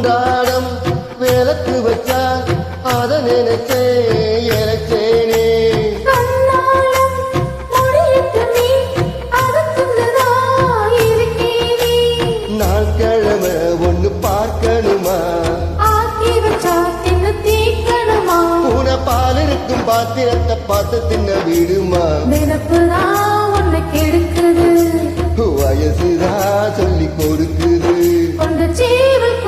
அன்றாடம் விளக்கு வச்சா அத நினைச்சே இறைச்சேனே. நாள் கிழமை ஒண்ணு பார்க்கணுமா, பூனை பால் இருக்கும் பாத்திரத்தை பார்த்து தின்ன விடுமா. கெடுக்குது வயசுதான் சொல்லி கொடுக்குது. கொண்ட ஜீவன்